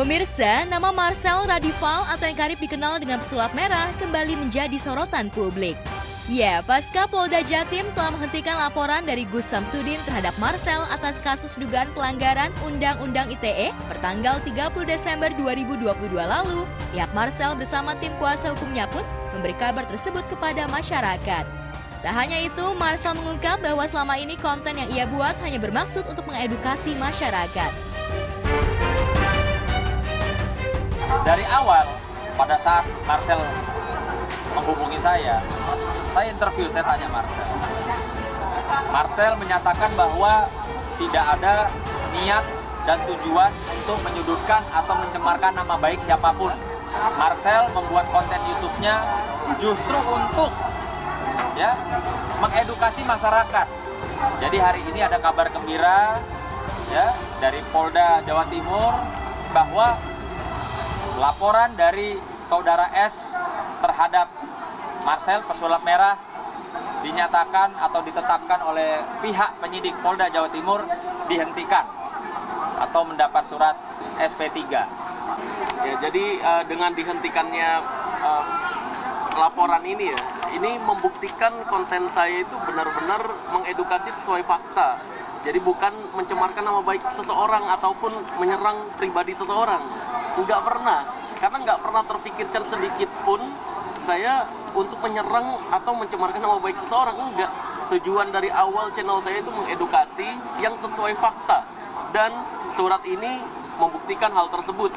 Pemirsa, nama Marcel Radival atau yang karib dikenal dengan pesulap merah kembali menjadi sorotan publik. Ya, pasca Polda Jatim telah menghentikan laporan dari Gus Samsudin terhadap Marcel atas kasus dugaan pelanggaran Undang-Undang ITE pertanggal 30 Desember 2022 lalu, pihak Marcel bersama tim kuasa hukumnya pun memberi kabar tersebut kepada masyarakat. Tak hanya itu, Marcel mengungkap bahwa selama ini konten yang ia buat hanya bermaksud untuk mengedukasi masyarakat. Dari awal, pada saat Marcel menghubungi saya interview, saya tanya Marcel. Marcel menyatakan bahwa tidak ada niat dan tujuan untuk menyudutkan atau mencemarkan nama baik siapapun. Marcel membuat konten YouTube-nya justru untuk mengedukasi masyarakat. Jadi hari ini ada kabar gembira dari Polda Jawa Timur bahwa laporan dari Saudara S terhadap Marcel pesulap merah dinyatakan atau ditetapkan oleh pihak penyidik Polda Jawa Timur dihentikan atau mendapat surat SP3. Ya, jadi dengan dihentikannya laporan ini ini membuktikan konten saya itu benar-benar mengedukasi sesuai fakta. Jadi bukan mencemarkan nama baik seseorang ataupun menyerang pribadi seseorang. Nggak pernah, karena nggak pernah terpikirkan sedikit pun saya untuk menyerang atau mencemarkan nama baik seseorang. Enggak. Tujuan dari awal channel saya itu mengedukasi yang sesuai fakta. Dan surat ini membuktikan hal tersebut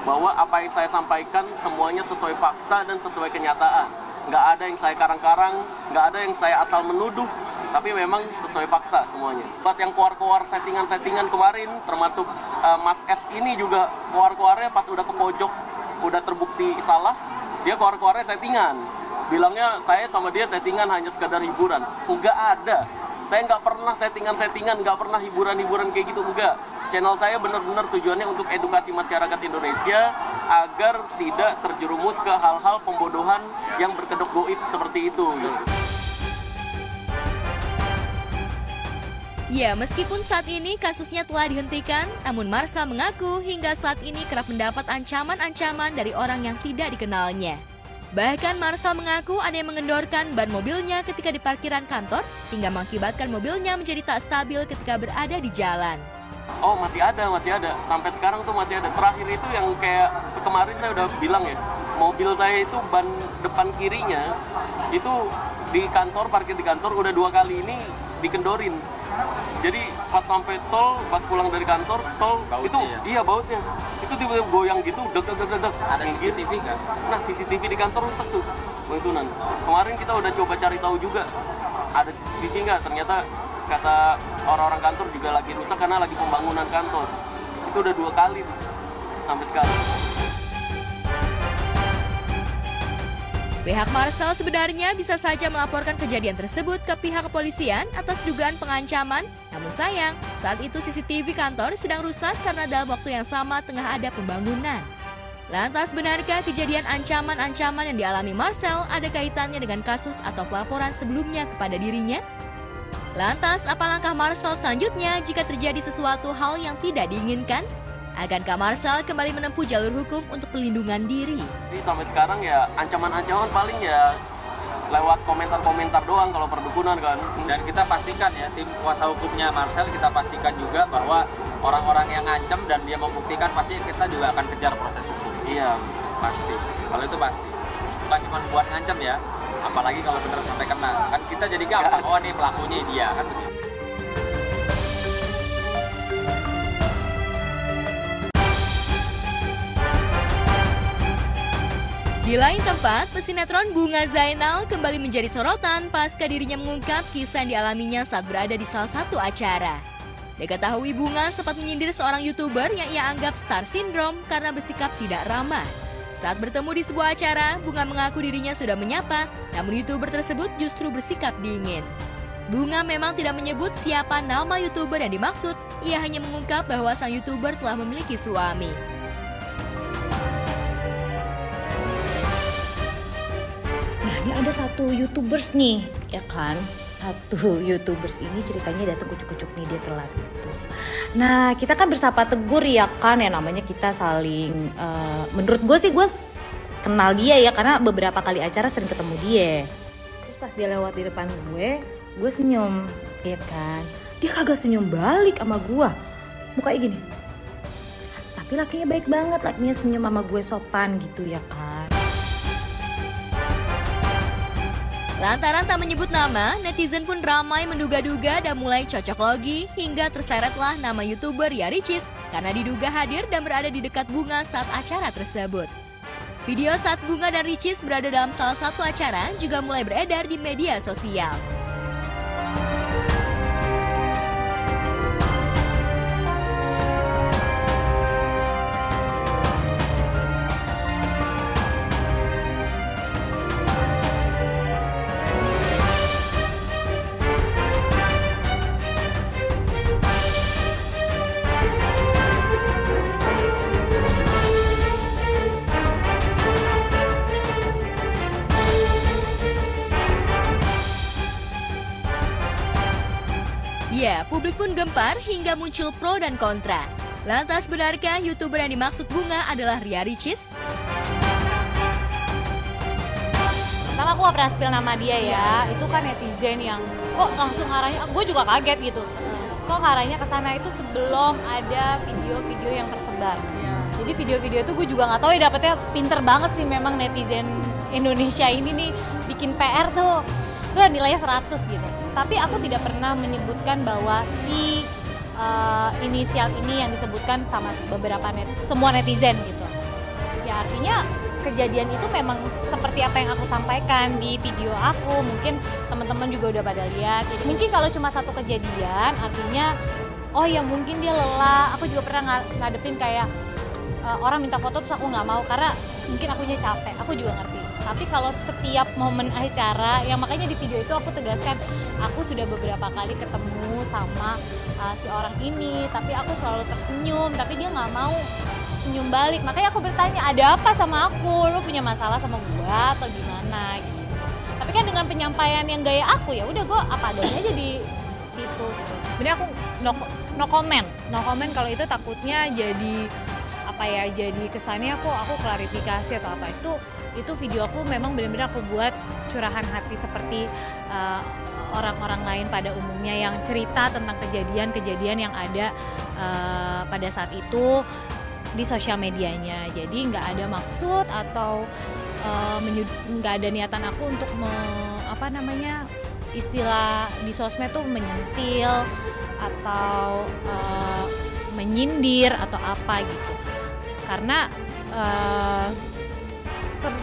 bahwa apa yang saya sampaikan semuanya sesuai fakta dan sesuai kenyataan. Nggak ada yang saya karang-karang, nggak ada yang saya asal menuduh, tapi memang sesuai fakta semuanya. Buat yang keluar-keluar settingan-settingan kemarin, termasuk Mas S ini juga keluar-keluarnya pas udah ke pojok, udah terbukti salah, dia keluar-keluarnya settingan. Bilangnya saya sama dia settingan hanya sekedar hiburan. Enggak ada. Saya nggak pernah settingan-settingan, nggak pernah hiburan-hiburan kayak gitu, enggak. Channel saya benar-benar tujuannya untuk edukasi masyarakat Indonesia agar tidak terjerumus ke hal-hal pembodohan yang berkedok goib seperti itu. Ya, meskipun saat ini kasusnya telah dihentikan, namun Marcel mengaku hingga saat ini kerap mendapat ancaman-ancaman dari orang yang tidak dikenalnya. Bahkan Marcel mengaku ada yang mengendorkan ban mobilnya ketika di parkiran kantor, hingga mengakibatkan mobilnya menjadi tak stabil ketika berada di jalan. Oh, masih ada. Sampai sekarang tuh masih ada. Terakhir itu yang kayak kemarin saya udah bilang mobil saya itu ban depan kirinya itu di kantor, parkir di kantor udah 2 kali ini dikendorin. Jadi pas sampai tol, pas pulang dari kantor, tol bautnya itu iya bautnya. Itu tiba-tiba goyang gitu, deg. Ada CCTV kan? Nah, CCTV di kantor rusak tuh, Bang Sunan. Kemarin kita udah coba cari tahu juga ada CCTV nggak, ternyata kata orang-orang kantor juga lagi rusak karena lagi pembangunan kantor. Itu udah 2 kali tuh, sampai sekarang. Pihak Marcel sebenarnya bisa saja melaporkan kejadian tersebut ke pihak kepolisian atas dugaan pengancaman. Namun sayang, saat itu CCTV kantor sedang rusak karena dalam waktu yang sama tengah ada pembangunan. Lantas benarkah kejadian ancaman-ancaman yang dialami Marcel ada kaitannya dengan kasus atau pelaporan sebelumnya kepada dirinya? Lantas apa langkah Marcel selanjutnya jika terjadi sesuatu hal yang tidak diinginkan? Akankah Marcel kembali menempuh jalur hukum untuk pelindungan diri? Jadi sampai sekarang ancaman-ancaman paling lewat komentar-komentar doang kalau perdukunan kan. Dan kita pastikan tim kuasa hukumnya Marcel, kita pastikan juga bahwa orang-orang yang ngancem dan dia membuktikan pasti kita juga akan kejar proses hukum. Iya, pasti. Kalau itu pasti. Bukan cuma buat ngancem apalagi kalau benar sampai kena. Kan kita jadi gampang, oh nih pelakunya dia kan begitu. Di lain tempat, pesinetron Bunga Zainal kembali menjadi sorotan pasca dirinya mengungkap kisah yang dialaminya saat berada di salah satu acara. Diketahui Bunga sempat menyindir seorang YouTuber yang ia anggap star syndrome karena bersikap tidak ramah. Saat bertemu di sebuah acara, Bunga mengaku dirinya sudah menyapa, namun YouTuber tersebut justru bersikap dingin. Bunga memang tidak menyebut siapa nama YouTuber yang dimaksud, ia hanya mengungkap bahwa sang YouTuber telah memiliki suami. Ini ada satu YouTubers nih, ya kan? Satu YouTubers ini ceritanya datang kucuk-kucuk nih, dia telat gitu. Nah, kita kan bersapa tegur ya kan, ya namanya kita saling, menurut gue sih gue kenal dia ya, karena beberapa kali acara sering ketemu dia. Terus pas dia lewat di depan gue senyum, ya kan. Dia kagak senyum balik sama gue, mukanya gini. Tapi lakinya baik banget, lakinya senyum sama gue sopan gitu ya kan. Lantaran tak menyebut nama, netizen pun ramai menduga-duga dan mulai cocok logi hingga terseretlah nama YouTuber Ria Ricis karena diduga hadir dan berada di dekat Bunga saat acara tersebut. Video saat Bunga dan Ricis berada dalam salah satu acara juga mulai beredar di media sosial. Ya, publik pun gempar hingga muncul pro dan kontra. Lantas benarkah YouTuber yang dimaksud Bunga adalah Ria Ricis? Pertama aku gak pernah spill nama dia ya, itu kan netizen yang kok langsung ngarahnya, gue juga kaget gitu. Kok ngarahnya ke sana itu sebelum ada video-video yang tersebar. Jadi video-video itu gue juga gak tahu ya, dapetnya pinter banget sih memang netizen Indonesia ini nih bikin PR tuh nilainya 100 gitu. Tapi aku tidak pernah menyebutkan bahwa si inisial ini yang disebutkan sama beberapa semua netizen gitu. Ya artinya kejadian itu memang seperti apa yang aku sampaikan di video aku. Mungkin teman-teman juga udah pada lihat. Jadi mungkin kalau cuma satu kejadian artinya oh ya mungkin dia lelah. Aku juga pernah ngadepin kayak orang minta foto terus aku nggak mau karena mungkin akunya capek. Aku juga ngerti. Tapi kalau setiap momen acara, yang makanya di video itu aku tegaskan, aku sudah beberapa kali ketemu sama si orang ini, tapi aku selalu tersenyum, tapi dia nggak mau senyum balik. Makanya aku bertanya, ada apa sama aku? Lu punya masalah sama gua atau gimana? Gitu. Tapi kan dengan penyampaian yang gaya aku, ya udah gua apa adanya aja di situ. Gitu. Sebenarnya aku no comment kalau itu takutnya jadi apa ya? Jadi kesannya aku klarifikasi atau apa itu video aku memang benar-benar aku buat curahan hati seperti orang-orang lain pada umumnya yang cerita tentang kejadian-kejadian yang ada pada saat itu di sosial medianya. Jadi nggak ada maksud atau nggak ada niatan aku untuk istilah di sosmed tuh menyentil atau menyindir atau apa gitu. Karena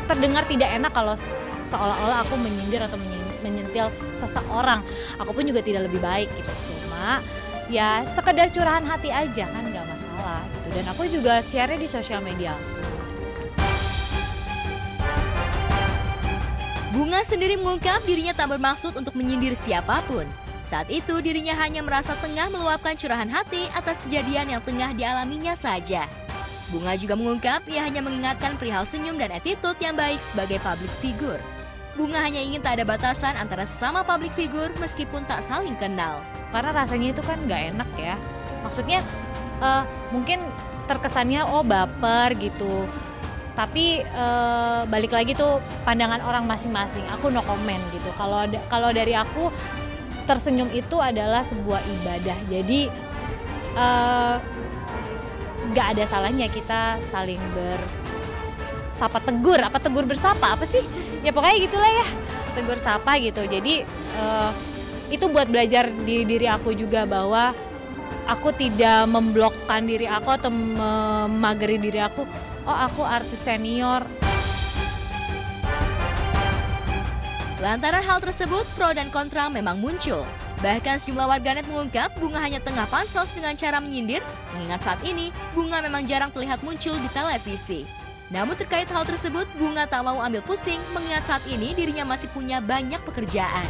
terdengar tidak enak kalau seolah-olah aku menyindir atau menyentil seseorang. Aku pun juga tidak lebih baik gitu. Cuma ya sekedar curahan hati aja kan nggak masalah gitu. Dan aku juga share di sosial media. Bunga sendiri mengungkap dirinya tak bermaksud untuk menyindir siapapun. Saat itu dirinya hanya merasa tengah meluapkan curahan hati atas kejadian yang tengah dialaminya saja. Bunga juga mengungkap ia hanya mengingatkan perihal senyum dan attitude yang baik sebagai public figure. Bunga hanya ingin tak ada batasan antara sesama public figure meskipun tak saling kenal. Karena rasanya itu kan gak enak ya. Maksudnya mungkin terkesannya baper gitu. Tapi balik lagi tuh pandangan orang masing-masing. Aku no comment gitu. Kalau dari aku tersenyum itu adalah sebuah ibadah. Jadi gak ada salahnya kita saling tegur bersapa apa sih? Ya pokoknya gitulah ya, tegur sapa gitu. Jadi itu buat belajar di diri aku juga bahwa aku tidak memblokkan diri aku atau memageri diri aku. Oh aku artis senior. Lantaran hal tersebut, pro dan kontra memang muncul. Bahkan sejumlah warganet mengungkap Bunga hanya tengah pansos dengan cara menyindir, mengingat saat ini Bunga memang jarang terlihat muncul di televisi. Namun terkait hal tersebut, Bunga tak mau ambil pusing mengingat saat ini dirinya masih punya banyak pekerjaan.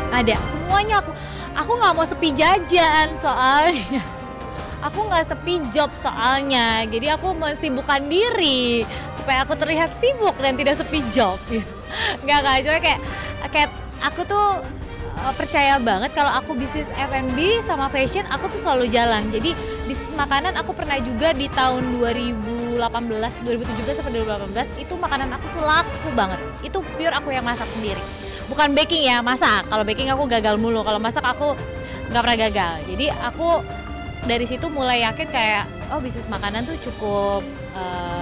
Ada, semuanya aku nggak mau sepi jajan soalnya. Aku nggak sepi job soalnya, jadi aku mensibukkan diri supaya aku terlihat sibuk dan tidak sepi job. Nggak, cuma kayak aku tuh percaya banget kalau aku bisnis F&B sama fashion aku tuh selalu jalan. Jadi bisnis makanan aku pernah juga di tahun 2017 sampai 2018 itu makanan aku tuh laku banget. Itu pure aku yang masak sendiri. Bukan baking ya, masak. Kalau baking aku gagal mulu. Kalau masak aku nggak pernah gagal. Jadi aku dari situ mulai yakin kayak bisnis makanan tuh cukup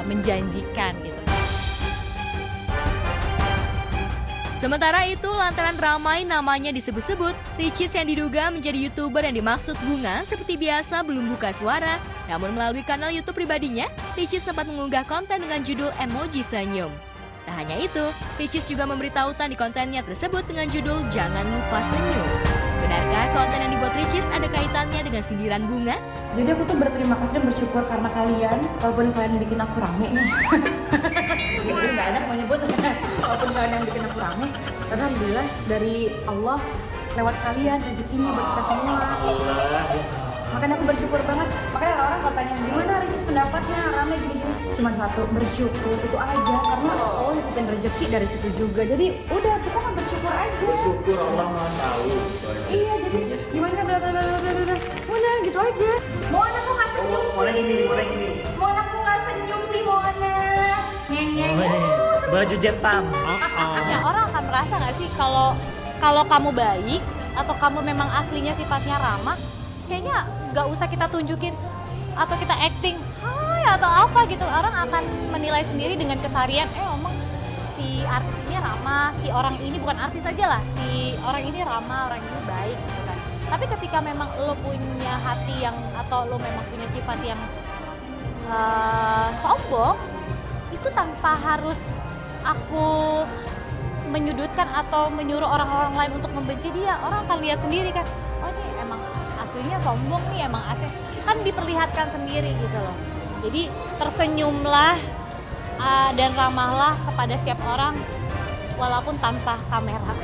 menjanjikan gitu. Sementara itu, lantaran ramai namanya disebut-sebut, Ricis yang diduga menjadi YouTuber yang dimaksud Bunga seperti biasa belum buka suara. Namun melalui kanal YouTube pribadinya, Ricis sempat mengunggah konten dengan judul emoji senyum. Tak hanya itu, Ricis juga memberi tautan di kontennya tersebut dengan judul Jangan Lupa Senyum. Benarkah konten yang dibuat Ricis ada kaitannya dengan sindiran Bunga? Jadi aku tuh berterima kasih dan bersyukur karena kalian, walaupun kalian bikin aku rame nih. Jadi nggak enak mau nyebut, walaupun kalian yang bikin aku rame. Karena alhamdulillah dari Allah lewat kalian rezekinya buat kita semua. Makanya aku bersyukur banget. Makanya orang-orang kalau tanya gimana Ricis pendapatnya rame gini-gini, cuman satu, bersyukur itu aja karena Allah nitipin rezeki dari situ juga. Jadi udah kita kan bersyukur aja. Bersyukur Allah mau tahu. Iya, jadi gimana bla udah gitu aja. Moana kok nggak senyum sih? Mulai gini. Moana kok nggak senyum sih Moana? Nyeng. Baju Jepang. Ya orang akan merasa nggak sih kalau kamu baik atau kamu memang aslinya sifatnya ramah, kayaknya nggak usah kita tunjukin atau kita acting hai atau apa gitu. Orang akan menilai sendiri dengan keseharian. Omong si artis ini ramah, si orang ini bukan artis aja lah, si orang ini ramah, orang ini baik gitu kan. Tapi ketika memang lo punya hati yang atau lo memang punya sifat yang sombong, itu tanpa harus aku menyudutkan atau menyuruh orang-orang lain untuk membenci dia, orang akan lihat sendiri kan, oh ini emang aslinya sombong nih, emang asli kan diperlihatkan sendiri gitu loh. Jadi tersenyumlah dan ramahlah kepada setiap orang walaupun tanpa kamera.